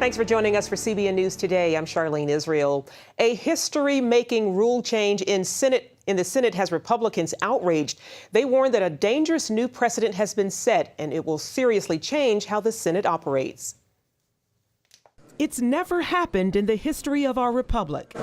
Thanks for joining us for CBN News Today. I'm CHARLENE Israel. A history-making rule change in the Senate has Republicans outraged. They warn that a dangerous new precedent has been set, and it will seriously change how the Senate operates. It's never happened in the history of our republic.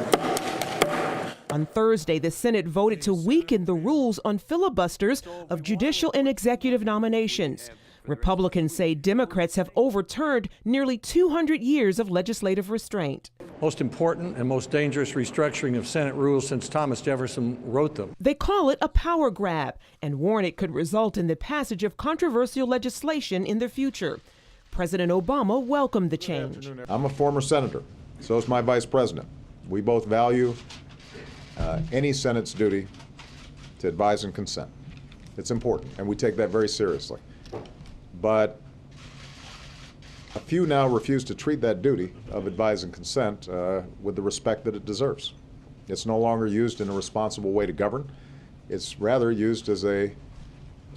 On Thursday, the Senate voted to weaken the rules on filibusters of judicial and executive nominations. Republicans say Democrats have overturned nearly 200 years of legislative restraint. Most important and most dangerous restructuring of Senate rules since Thomas Jefferson wrote them. They call it a power grab and warn it could result in the passage of controversial legislation in the future. President Obama welcomed the change. I'm a former senator. So is my vice president. We both value any Senate's duty to advise and consent. It's important, and we take that very seriously. But a few now refuse to treat that duty of advise and consent with the respect that it deserves. It's no longer used in a responsible way to govern. It's rather used as a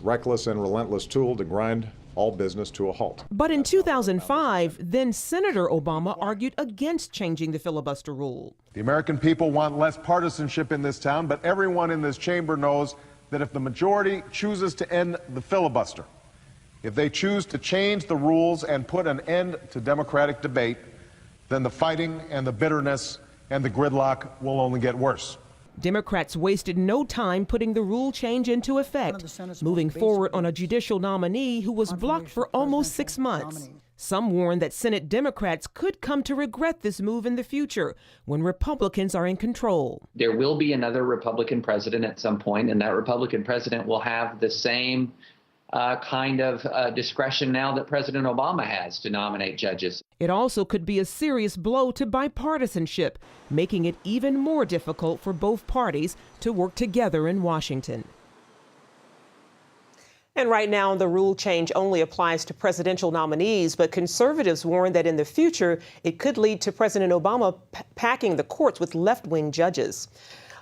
reckless and relentless tool to grind all business to a halt. But in 2005, then Senator Obama argued against changing the filibuster rule. The American people want less partisanship in this town, but everyone in this chamber knows that if the majority chooses to end the filibuster, if they choose to change the rules and put an end to democratic debate, then the fighting and the bitterness and the gridlock will only get worse. Democrats wasted no time putting the rule change into effect, moving forward on a judicial nominee who was blocked for almost 6 months. Some warn that Senate Democrats could come to regret this move in the future when Republicans are in control. There will be another Republican president at some point, and that Republican president will have the same kind of discretion now that President Obama has to nominate judges. It also could be a serious blow to bipartisanship, making it even more difficult for both parties to work together in Washington. And right now, the rule change only applies to presidential nominees, but conservatives warn that in the future, it could lead to President Obama packing the courts with left-wing judges.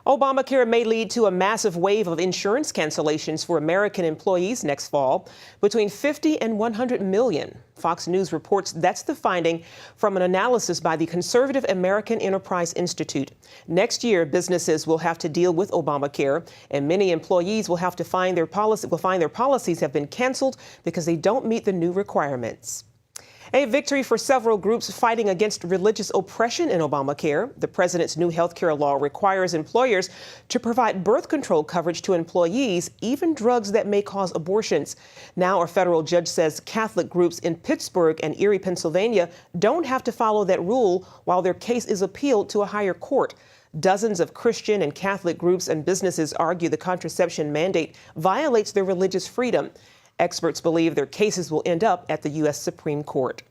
Obamacare may lead to a massive wave of insurance cancellations for American employees next fall, between 50 and 100 million. Fox News reports that's the finding from an analysis by the conservative American Enterprise Institute. Next year, businesses will have to deal with Obamacare, and many employees will have to find their policies have been canceled because they don't meet the new requirements. A victory for several groups fighting against religious oppression in Obamacare. The president's new health care law requires employers to provide birth control coverage to employees, even drugs that may cause abortions. Now, a federal judge says Catholic groups in Pittsburgh and Erie, Pennsylvania, don't have to follow that rule while their case is appealed to a higher court. Dozens of Christian and Catholic groups and businesses argue the contraception mandate violates their religious freedom. Experts believe their cases will end up at the U.S. Supreme Court.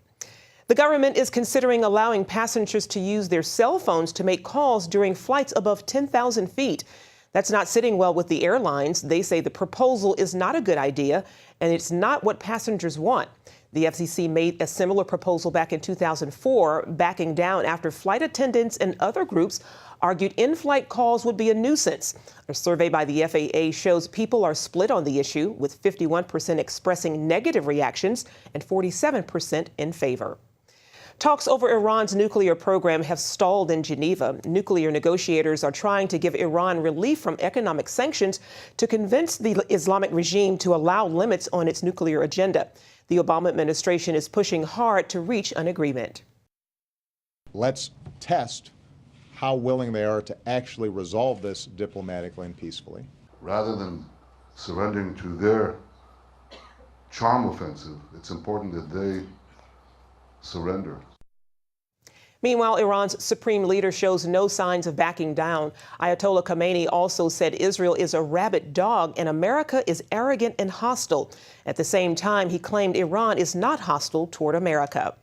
The government is considering allowing passengers to use their cell phones to make calls during flights above 10,000 feet. That's not sitting well with the airlines. They say the proposal is not a good idea, and it's not what passengers want. The FCC made a similar proposal back in 2004, backing down after flight attendants and other groups argued in-flight calls would be a nuisance. A survey by the FAA shows people are split on the issue, with 51% expressing negative reactions and 47% in favor. Talks over Iran's nuclear program have stalled in Geneva. Nuclear negotiators are trying to give Iran relief from economic sanctions to convince the Islamic regime to allow limits on its nuclear agenda. The Obama administration is pushing hard to reach an agreement. Let's test how willing they are to actually resolve this diplomatically and peacefully. Rather than surrendering to their charm offensive, it's important that they surrender. Meanwhile, Iran's supreme leader shows no signs of backing down. Ayatollah Khamenei also said Israel is a rabid dog and America is arrogant and hostile. At the same time, he claimed Iran is not hostile toward America.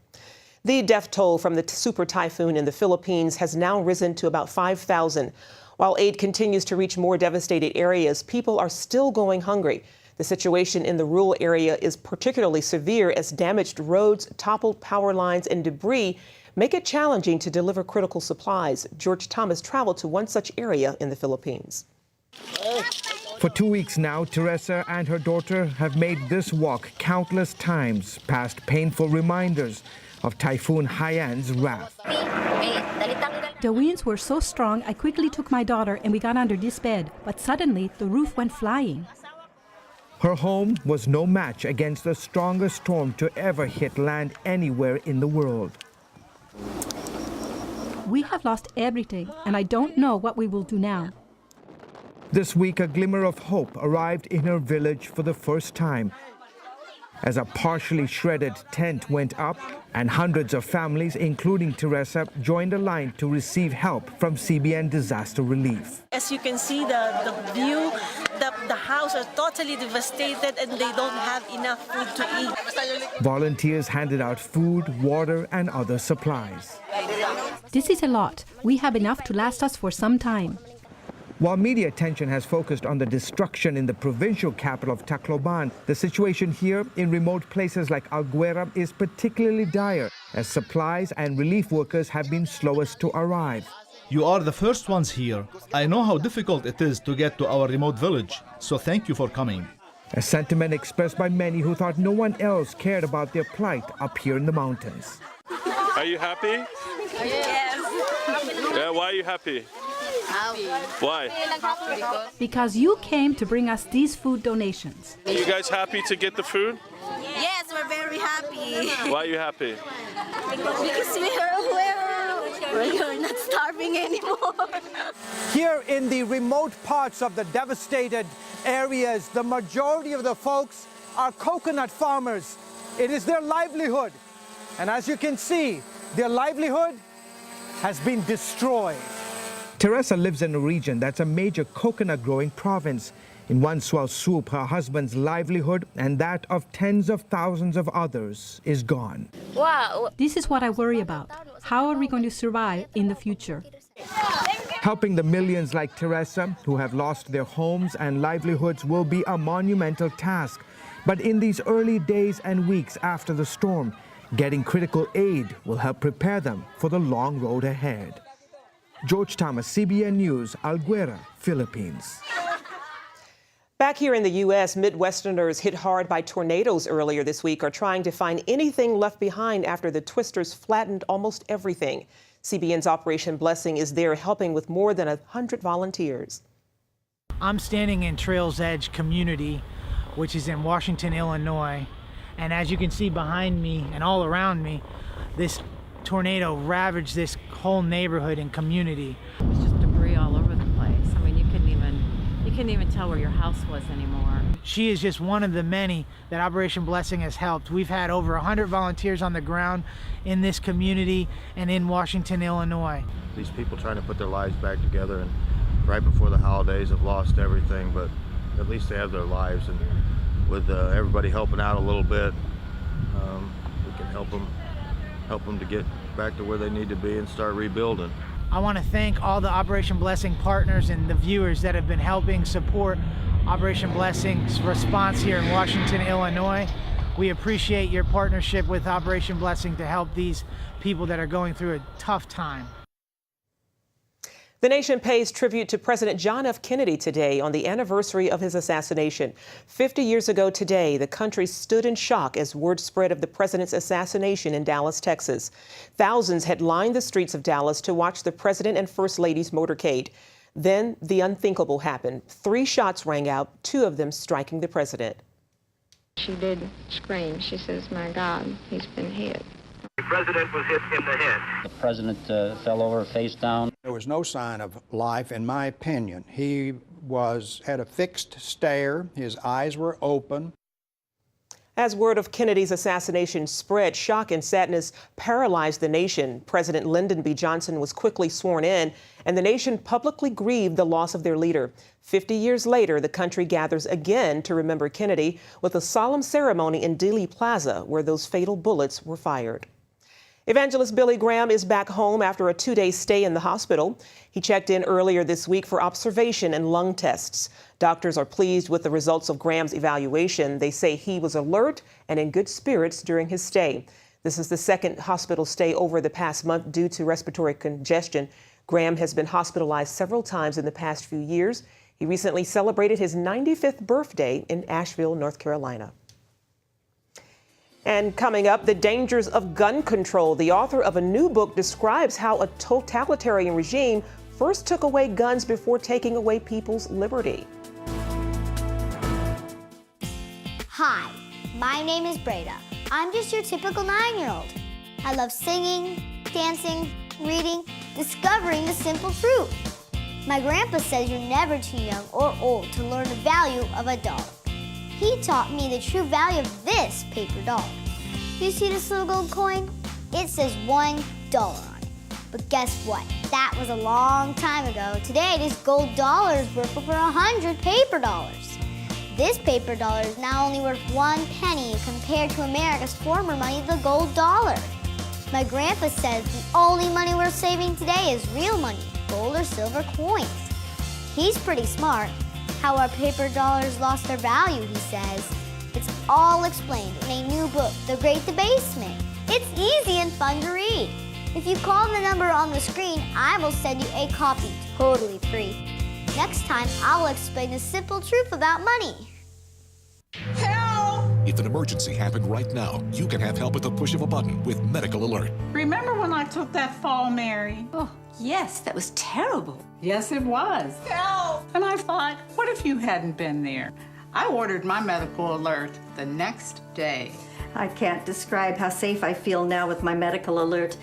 The death toll from the super typhoon in the Philippines has now risen to about 5,000. While aid continues to reach more devastated areas, people are still going hungry. The situation in the rural area is particularly severe as damaged roads, toppled power lines, and debris make it challenging to deliver critical supplies. George Thomas traveled to one such area in the Philippines. For 2 weeks now, Teresa and her daughter have made this walk countless times past painful reminders of Typhoon Haiyan's wrath. The winds were so strong, I quickly took my daughter and we got under this bed, but suddenly the roof went flying. Her home was no match against the strongest storm to ever hit land anywhere in the world. We have lost everything, and I don't know what we will do now. This week, a glimmer of hope arrived in her village for the first time, as a partially shredded tent went up and hundreds of families, including Teresa, joined a line to receive help from CBN Disaster Relief. As you can see, the view, the house are totally devastated and they don't have enough food to eat. Volunteers handed out food, water, and other supplies. This is a lot. We have enough to last us for some time. While media attention has focused on the destruction in the provincial capital of Tacloban, the situation here in remote places like Alguera is particularly dire, as supplies and relief workers have been slowest to arrive. You are the first ones here. I know how difficult it is to get to our remote village, so thank you for coming. A sentiment expressed by many who thought no one else cared about their plight up here in the mountains. Are you happy? Yes. Yeah, why are you happy? Why? Because you came to bring us these food donations. Are you guys happy to get the food? Yes, we're very happy. Why are you happy? Because we're not starving anymore. Here in the remote parts of the devastated areas, the majority of the folks are coconut farmers. It is their livelihood. And as you can see, their livelihood has been destroyed. Teresa lives in a region that's a major coconut growing province. In one swell swoop, her husband's livelihood and that of tens of thousands of others is gone. Wow. This is what I worry about. How are we going to survive in the future? Helping the millions like Teresa who have lost their homes and livelihoods will be a monumental task. But in these early days and weeks after the storm, getting critical aid will help prepare them for the long road ahead. George Thomas, CBN News, Alguera, Philippines. Back here in the U.S., Midwesterners hit hard by tornadoes earlier this week are trying to find anything left behind after the twisters flattened almost everything. CBN's Operation Blessing is there helping with more than 100 volunteers. I'm standing in Trails Edge community, which is in Washington, Illinois. And as you can see behind me and all around me, this tornado ravaged this whole neighborhood and community. There's just debris all over the place. I mean, you couldn't even tell where your house was anymore. She is just one of the many that Operation Blessing has helped. We've had over 100 volunteers on the ground in this community and in Washington, Illinois. These people trying to put their lives back together, and right before the holidays have lost everything, but at least they have their lives, and with everybody helping out a little bit, we can help them to get back to where they need to be and start rebuilding. I want to thank all the Operation Blessing partners and the viewers that have been helping support Operation Blessing's response here in Washington, Illinois. We appreciate your partnership with Operation Blessing to help these people that are going through a tough time. The nation pays tribute to President John F. Kennedy today on the anniversary of his assassination. 50 years ago today, the country stood in shock as word spread of the president's assassination in Dallas, Texas. Thousands had lined the streets of Dallas to watch the president and first lady's motorcade. Then the unthinkable happened. 3 shots rang out, 2 of them striking the president. She did scream. She says, "My God, he's been hit." The president was hit in the head. The president fell over face down. There was no sign of life, in my opinion. He had a fixed stare. His eyes were open. As word of Kennedy's assassination spread, shock and sadness paralyzed the nation. President Lyndon B. Johnson was quickly sworn in, and the nation publicly grieved the loss of their leader. 50 years later, the country gathers again to remember Kennedy with a solemn ceremony in Dealey Plaza, where those fatal bullets were fired. Evangelist Billy Graham is back home after a 2-day stay in the hospital. He checked in earlier this week for observation and lung tests. Doctors are pleased with the results of Graham's evaluation. They say he was alert and in good spirits during his stay. This is the second hospital stay over the past month due to respiratory congestion. Graham has been hospitalized several times in the past few years. He recently celebrated his 95th birthday in Asheville, North Carolina. And coming up, the dangers of gun control. The author of a new book describes how a totalitarian regime first took away guns before taking away people's liberty. Hi, my name is Breda. I'm just your typical 9-year-old. I love singing, dancing, reading, discovering the simple truth. My grandpa says you're never too young or old to learn the value of a dog. He taught me the true value of this paper dog. You see this little gold coin? It says $1 on it. But guess what? That was a long time ago. Today, this gold dollar is worth over 100 paper dollars. This paper dollar is now only worth 1 penny compared to America's former money, the gold dollar. My grandpa says the only money worth saving today is real money, gold or silver coins. He's pretty smart. How our paper dollars lost their value, he says. It's all explained in a new book, The Great Debasement. It's easy and fun to read. If you call the number on the screen, I will send you a copy totally free. Next time, I will explain the simple truth about money. Help! If an emergency happened right now, you can have help at the push of a button with Medical Alert. Remember when I took that fall, Mary? Oh, yes, that was terrible. Yes, it was. Help! And I thought, what if you hadn't been there? I ordered my Medical Alert the next day. I can't describe how safe I feel now with my Medical Alert.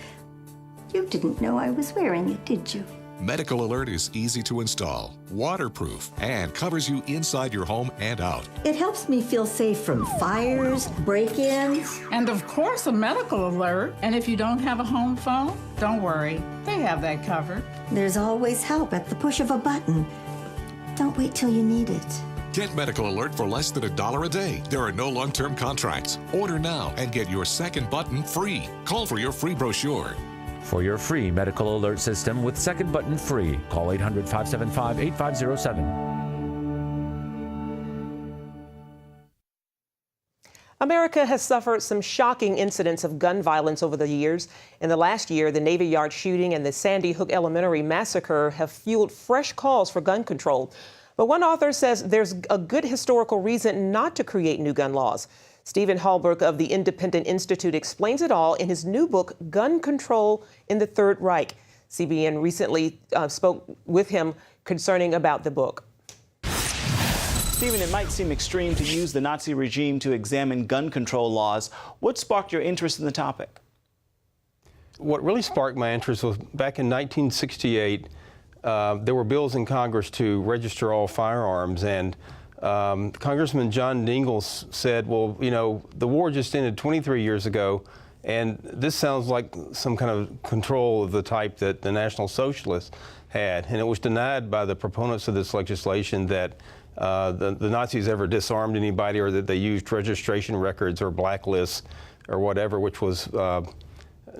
You didn't know I was wearing it, did you? Medical Alert is easy to install, waterproof, and covers you inside your home and out. It helps me feel safe from fires, break-ins. And of course, a Medical Alert. And if you don't have a home phone, don't worry. They have that covered. There's always help at the push of a button. Don't wait till you need it. Get Medical Alert for less than $1 a day. There are no long-term contracts. Order now and get your second button free. Call for your free brochure. For your free Medical Alert system with second button free, call 800-575-8507. America has suffered some shocking incidents of gun violence over the years. In the last year, the Navy Yard shooting and the Sandy Hook Elementary massacre have fueled fresh calls for gun control. But one author says there's a good historical reason not to create new gun laws. Stephen Hallberg of the Independent Institute explains it all in his new book, Gun Control in the Third Reich. CBN recently spoke with him concerning about the book. Stephen, it might seem extreme to use the Nazi regime to examine gun control laws. What sparked your interest in the topic? What really sparked my interest was back in 1968, there were bills in Congress to register all firearms, and Congressman John Dingell said, well, you know, the war just ended 23 years ago, and this sounds like some kind of control of the type that the National Socialists had. And it was denied by the proponents of this legislation that the Nazis ever disarmed anybody or that they used registration records or blacklists or whatever, which was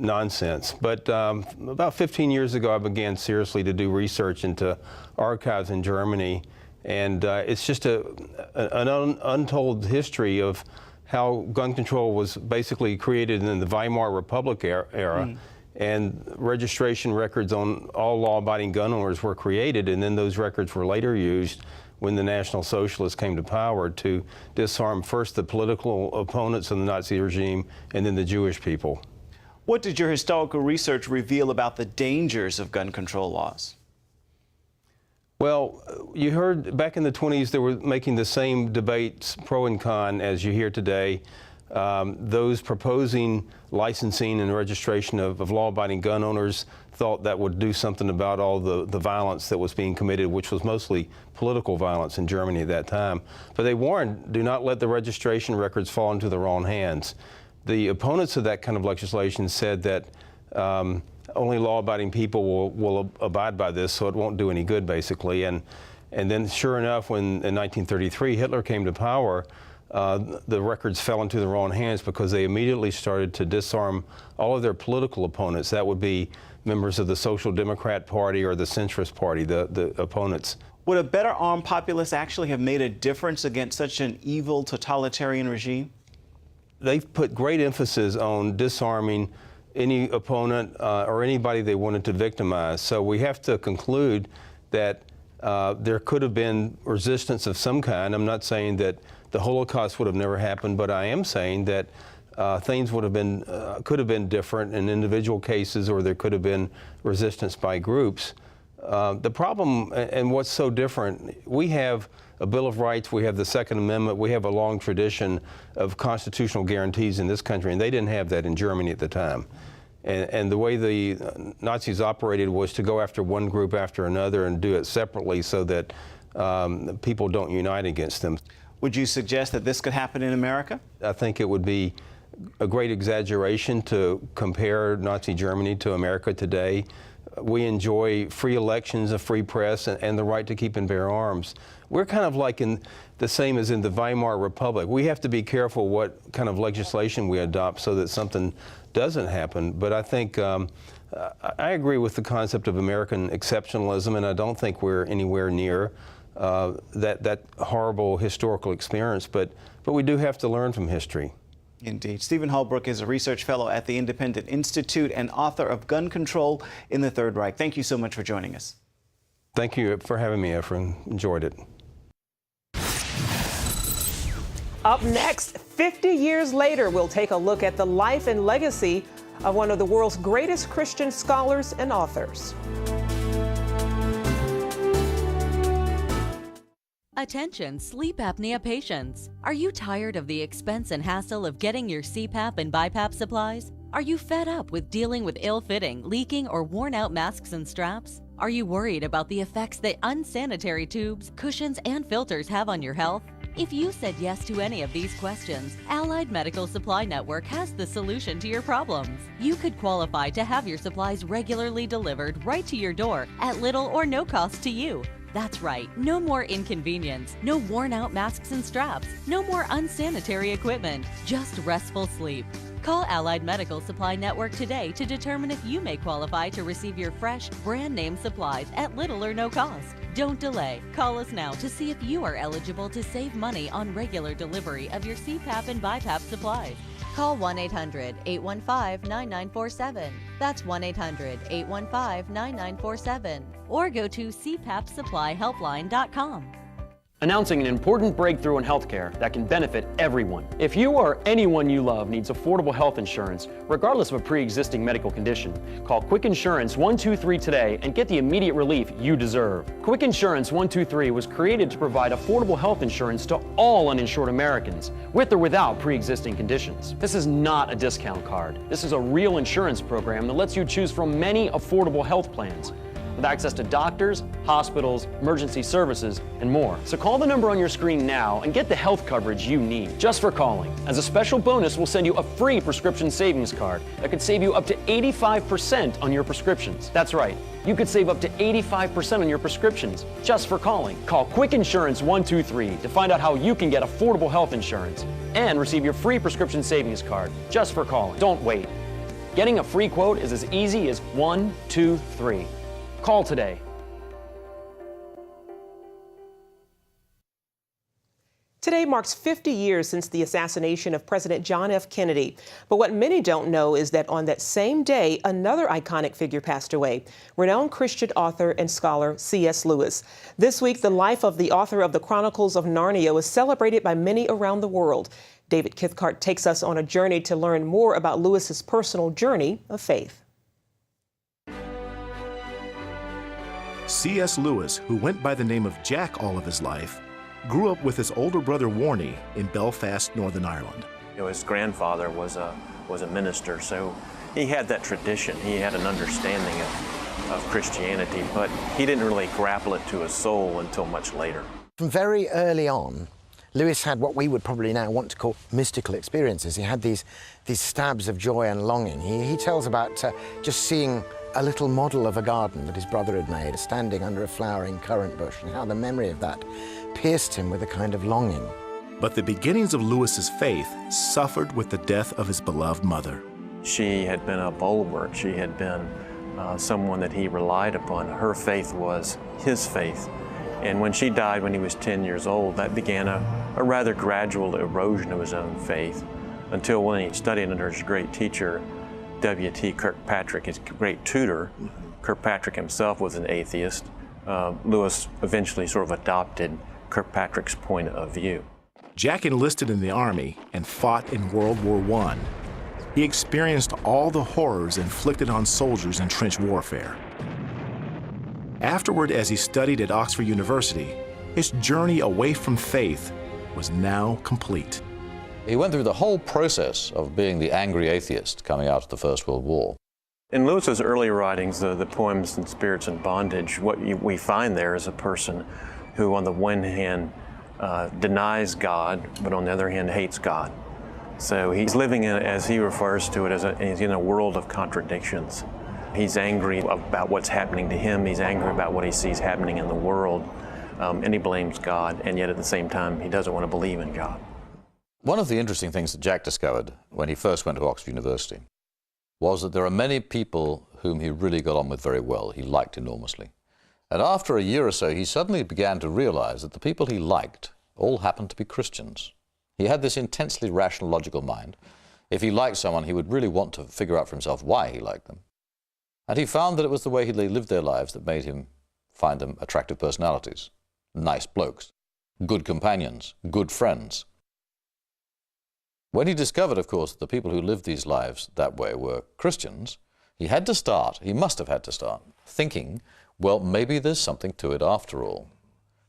nonsense. But about 15 years ago, I began seriously to do research into archives in Germany. And it's just an untold history of how gun control was basically created in the Weimar Republic era. And registration records on all law-abiding gun owners were created, and then those records were later used when the National Socialists came to power to disarm first the political opponents of the Nazi regime and then the Jewish people. What did your historical research reveal about the dangers of gun control laws? Well, you heard back in the 20s they were making the same debates, pro and con, as you hear today. Those proposing licensing and registration of law-abiding gun owners thought that would do something about all the violence that was being committed, which was mostly political violence in Germany at that time. But they warned, do not let the registration records fall into the wrong hands. The opponents of that kind of legislation said that only law-abiding people will abide by this, so it won't do any good, basically. And then, sure enough, when in 1933 Hitler came to power, the records fell into the wrong hands because they immediately started to disarm all of their political opponents. That would be members of the Social Democrat Party or the Centrist Party, the opponents. Would a better armed populace actually have made a difference against such an evil totalitarian regime? They've put great emphasis on disarming any opponent or anybody they wanted to victimize. So we have to conclude that There could have been resistance of some kind. I'm not saying that the Holocaust would have never happened, but I am saying that things would have been, could have been different in individual cases, or there could have been resistance by groups. The problem, and what's so different, we have a Bill of Rights, we have the Second Amendment, we have a long tradition of constitutional guarantees in this country, and they didn't have that in Germany at the time. And the way the Nazis operated was to go after one group after another and do it separately so that people don't unite against them. Would you suggest that this could happen in America? I think it would be a great exaggeration to compare Nazi Germany to America today. We enjoy free elections, a free press, and the right to keep and bear arms. We're kind of like in the same as in the Weimar Republic. We have to be careful what kind of legislation we adopt so that something doesn't happen. But I think I agree with the concept of American exceptionalism, and I don't think we're anywhere near that horrible historical experience. But we do have to learn from history. Indeed. Stephen Holbrook is a research fellow at the Independent Institute and author of Gun Control in the Third Reich. Thank you so much for joining us. Thank you for having me, Efren. Enjoyed it. Up next, 50 years later, we'll take a look at the life and legacy of one of the world's greatest Christian scholars and authors. Attention sleep apnea patients. Are you tired of the expense and hassle of getting your CPAP and BiPAP supplies? Are you fed up with dealing with ill-fitting, leaking, or worn-out masks and straps? Are you worried about the effects that unsanitary tubes, cushions, and filters have on your health? If you said yes to any of these questions, Allied Medical Supply Network has the solution to your problems. You could qualify to have your supplies regularly delivered right to your door at little or no cost to you. That's right, no more inconvenience, no worn-out masks and straps, no more unsanitary equipment, just restful sleep. Call Allied Medical Supply Network today to determine if you may qualify to receive your fresh, brand-name supplies at little or no cost. Don't delay. Call us now to see if you are eligible to save money on regular delivery of your CPAP and BiPAP supplies. Call 1-800-815-9947. That's 1-800-815-9947. Or go to cpapsupplyhelpline.com. Announcing an important breakthrough in healthcare that can benefit everyone. If you or anyone you love needs affordable health insurance, regardless of a pre-existing medical condition, call Quick Insurance 123 today and get the immediate relief you deserve. Quick Insurance 123 was created to provide affordable health insurance to all uninsured Americans, with or without pre-existing conditions. This is not a discount card. This is a real insurance program that lets you choose from many affordable health plans, with access to doctors, hospitals, emergency services, and more. So call the number on your screen now and get the health coverage you need just for calling. As a special bonus, we'll send you a free prescription savings card that could save you up to 85% on your prescriptions. That's right, you could save up to 85% on your prescriptions just for calling. Call Quick Insurance 123 to find out how you can get affordable health insurance and receive your free prescription savings card just for calling. Don't wait. Getting a free quote is as easy as 1, 2, 3. Call today. Today marks 50 years since the assassination of President John F. Kennedy. But what many don't know is that on that same day, another iconic figure passed away, renowned Christian author and scholar C.S. Lewis. This week, the life of the author of the Chronicles of Narnia was celebrated by many around the world. David Cathcart takes us on a journey to learn more about Lewis's personal journey of faith. C.S. Lewis, who went by the name of Jack all of his life, grew up with his older brother Warnie in Belfast, Northern Ireland. You know, his grandfather was a minister, so he had that tradition. He had an understanding of Christianity, but he didn't really grapple it to his soul until much later. From very early on, Lewis had what we would probably now want to call mystical experiences. He had these stabs of joy and longing. He tells about just seeing a little model of a garden that his brother had made, standing under a flowering currant bush, and how the memory of that pierced him with a kind of longing. But the beginnings of Lewis's faith suffered with the death of his beloved mother. She had been a bulwark. She had been someone that he relied upon. Her faith was his faith. And when she died when he was 10 years old, that began a rather gradual erosion of his own faith, until when he studied under his great teacher, W.T. Kirkpatrick, his great tutor. Kirkpatrick himself was an atheist, Lewis eventually sort of adopted Kirkpatrick's point of view. Jack enlisted in the Army and fought in World War I. He experienced all the horrors inflicted on soldiers in trench warfare. Afterward, as he studied at Oxford University, his journey away from faith was now complete. He went through the whole process of being the angry atheist coming out of the First World War. In Lewis's early writings, the poems and Spirits in Bondage, what we find there is a person who on the one hand denies God, but on the other hand hates God. So he's living in, as he refers to it, he's in a world of contradictions. He's angry about what's happening to him, he's angry about what he sees happening in the world, and he blames God, and yet at the same time he doesn't want to believe in God. One of the interesting things that Jack discovered when he first went to Oxford University was that there are many people whom he really got on with very well, he liked enormously. And after a year or so, he suddenly began to realize that the people he liked all happened to be Christians. He had this intensely rational, logical mind. If he liked someone, he would really want to figure out for himself why he liked them. And he found that it was the way they lived their lives that made him find them attractive personalities, nice blokes, good companions, good friends. When he discovered, of course, that the people who lived these lives that way were Christians, he must have had to start thinking, well, maybe there's something to it after all,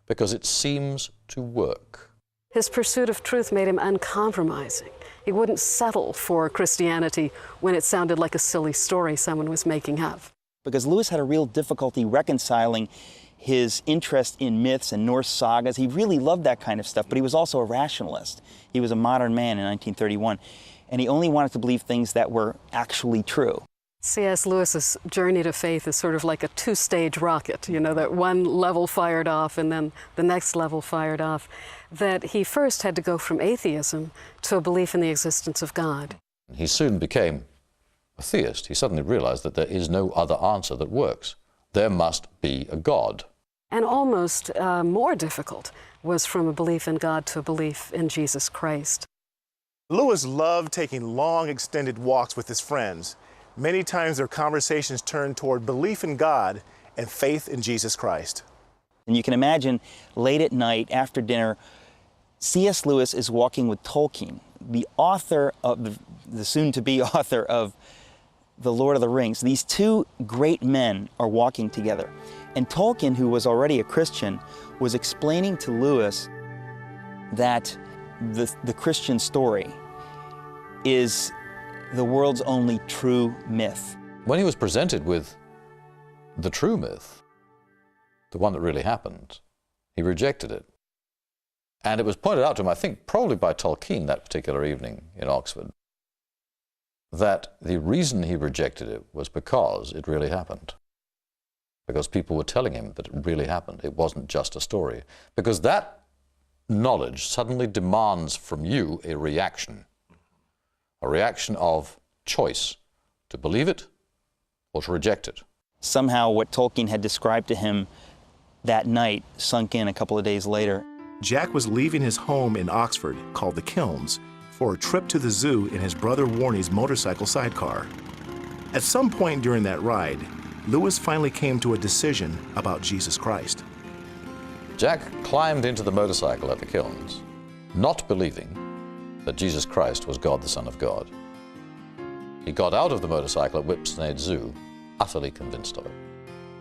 because it seems to work. His pursuit of truth made him uncompromising. He wouldn't settle for Christianity when it sounded like a silly story someone was making up. Because Lewis had a real difficulty reconciling his interest in myths and Norse sagas. He really loved that kind of stuff, but he was also a rationalist. He was a modern man in 1931, and he only wanted to believe things that were actually true. C.S. Lewis's journey to faith is sort of like a two-stage rocket, you know, that one level fired off and then the next level fired off, that he first had to go from atheism to a belief in the existence of God. He soon became a theist. He suddenly realized that there is no other answer that works. There must be a God. And almost more difficult was from a belief in God to a belief in Jesus Christ. Lewis loved taking long, extended walks with his friends. Many times their conversations turned toward belief in God and faith in Jesus Christ. And you can imagine late at night after dinner, C.S. Lewis is walking with Tolkien, the author of the soon-to-be author of The Lord of the Rings. These two great men are walking together. And Tolkien, who was already a Christian, was explaining to Lewis that the Christian story is the world's only true myth. When he was presented with the true myth, the one that really happened, he rejected it. And it was pointed out to him, I think probably by Tolkien that particular evening in Oxford, that the reason he rejected it was because it really happened. Because people were telling him that it really happened. It wasn't just a story. Because that knowledge suddenly demands from you a reaction of choice, to believe it or to reject it. Somehow what Tolkien had described to him that night sunk in a couple of days later. Jack was leaving his home in Oxford, called the Kilns, for a trip to the zoo in his brother Warnie's motorcycle sidecar. At some point during that ride, Lewis finally came to a decision about Jesus Christ. Jack climbed into the motorcycle at the Kilns, not believing that Jesus Christ was God, the Son of God. He got out of the motorcycle at Whipsnade Zoo, utterly convinced of it.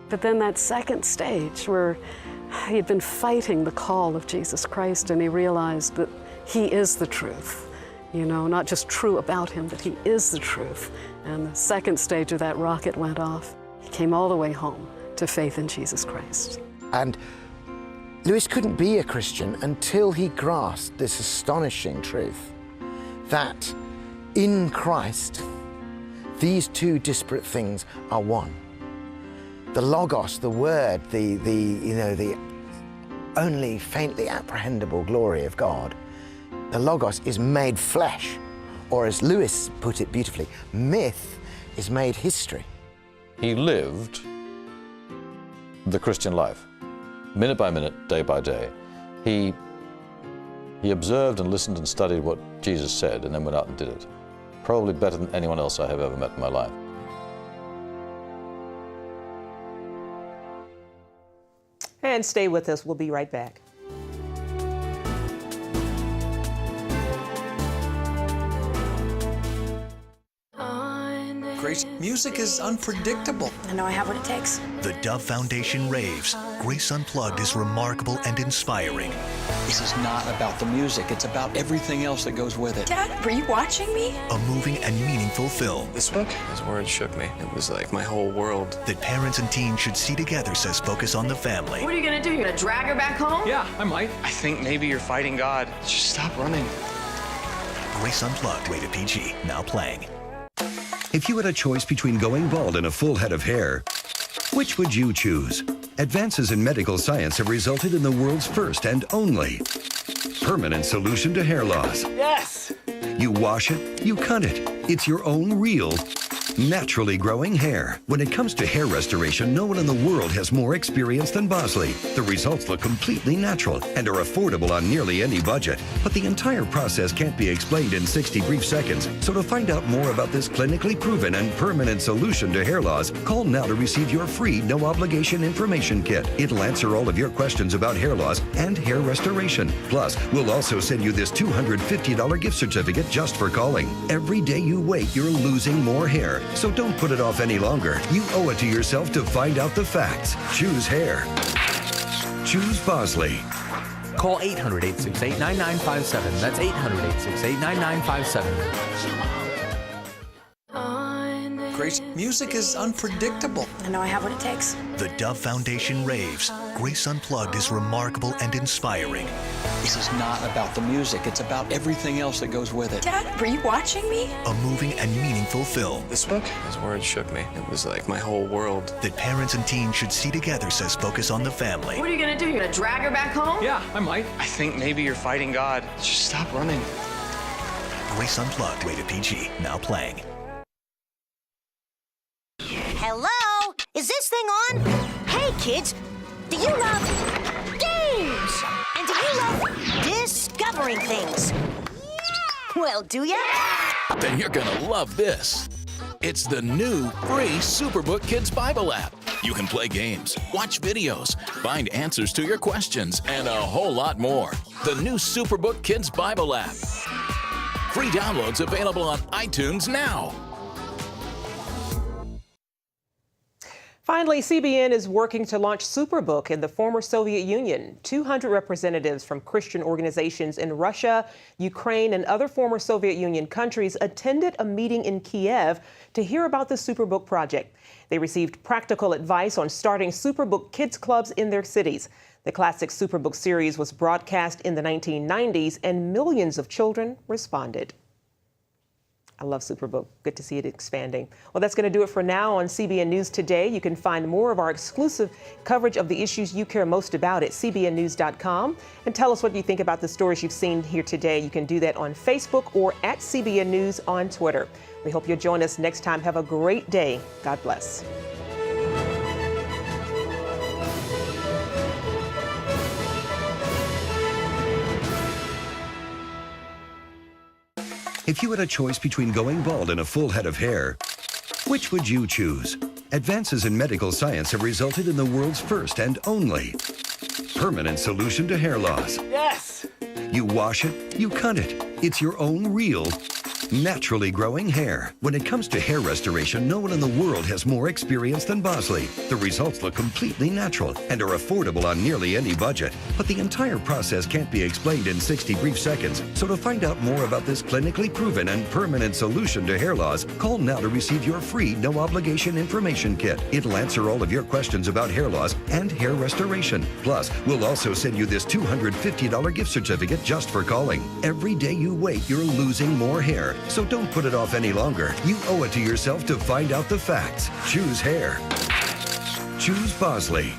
But then that second stage where he'd been fighting the call of Jesus Christ, and he realized that he is the truth. You know, not just true about him, that he is the truth. And the second stage of that rocket went off. He came all the way home to faith in Jesus Christ. And Lewis couldn't be a Christian until he grasped this astonishing truth that in Christ, these two disparate things are one. The Logos, the Word, the only faintly apprehendable glory of God, the Logos is made flesh, or as Lewis put it beautifully, myth is made history. He lived the Christian life, minute by minute, day by day. He observed and listened and studied what Jesus said and then went out and did it. Probably better than anyone else I have ever met in my life. and stay with us. We'll be right back. Grace, music is unpredictable. I know I have what it takes. The Dove Foundation raves. Grace Unplugged is remarkable and inspiring. This is not about the music, it's about everything else that goes with it. Dad, were you watching me? A moving and meaningful film. This book, his words shook me. It was like my whole world. That parents and teens should see together, says Focus on the Family. What are you gonna do? You're gonna drag her back home? Yeah, I might. I think maybe you're fighting God. Just stop running. Grace Unplugged, rated PG, now playing. If you had a choice between going bald and a full head of hair, which would you choose? Advances in medical science have resulted in the world's first and only permanent solution to hair loss. Yes! You wash it, you cut it. It's your own real, naturally growing hair. When it comes to hair restoration, no one in the world has more experience than Bosley. The results look completely natural and are affordable on nearly any budget. But the entire process can't be explained in 60 brief seconds. So to find out more about this clinically proven and permanent solution to hair loss, call now to receive your free no-obligation information kit. It'll answer all of your questions about hair loss and hair restoration. Plus, we'll also send you this $250 gift certificate just for calling. Every day you wait, you're losing more hair. So don't put it off any longer. You owe it to yourself to find out the facts. Choose hair. Choose Bosley. Call 800-868-9957. That's 800-868-9957. Grace, music is unpredictable. I know I have what it takes. The Dove Foundation raves. Grace Unplugged is remarkable and inspiring. This is not about the music, it's about everything else that goes with it. Dad, were you watching me? A moving and meaningful film. This book, his words shook me. It was like my whole world. That parents and teens should see together, says Focus on the Family. What are you gonna do? You're gonna drag her back home? Yeah, I might. I think maybe you're fighting God. Just stop running. Grace Unplugged, rated PG, now playing. Hello? Is this thing on? Hey, kids, do you love games? And do you love discovering things? Well, do ya? Then you're gonna love this. It's the new free Superbook Kids Bible app. You can play games, watch videos, find answers to your questions, and a whole lot more. The new Superbook Kids Bible app. Free downloads available on iTunes now. Finally, CBN is working to launch Superbook in the former Soviet Union. 200 representatives from Christian organizations in Russia, Ukraine, and other former Soviet Union countries attended a meeting in Kiev to hear about the Superbook project. They received practical advice on starting Superbook Kids Clubs in their cities. The classic Superbook series was broadcast in the 1990s, and millions of children responded. I love Superbook. Good to see it expanding. Well, that's going to do it for now on CBN News Today. You can find more of our exclusive coverage of the issues you care most about at cbnnews.com. And tell us what you think about the stories you've seen here today. You can do that on Facebook or at CBN News on Twitter. We hope you'll join us next time. Have a great day. God bless. If you had a choice between going bald and a full head of hair, which would you choose? Advances in medical science have resulted in the world's first and only permanent solution to hair loss. Yes! You wash it, you cut it. It's your own real, naturally growing hair. When it comes to hair restoration, no one in the world has more experience than Bosley. The results look completely natural and are affordable on nearly any budget. But the entire process can't be explained in 60 brief seconds. So to find out more about this clinically proven and permanent solution to hair loss, call now to receive your free no-obligation information kit. It'll answer all of your questions about hair loss and hair restoration. Plus, we'll also send you this $250 gift certificate just for calling. Every day you wait, you're losing more hair. So don't put it off any longer. You owe it to yourself to find out the facts. Choose hair. Choose Bosley.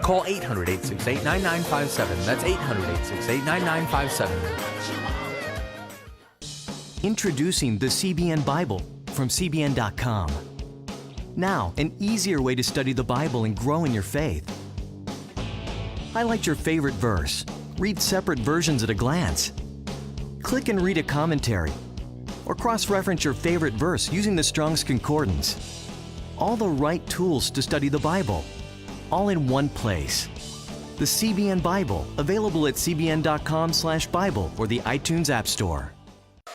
Call 800-868-9957. That's 800-868-9957. Introducing the CBN Bible from CBN.com. Now, an easier way to study the Bible and grow in your faith. Highlight your favorite verse. Read separate versions at a glance. Click and read a commentary. Or cross-reference your favorite verse using the Strong's Concordance. All the right tools to study the Bible, all in one place. The CBN Bible, available at cbn.com/Bible or the iTunes App Store.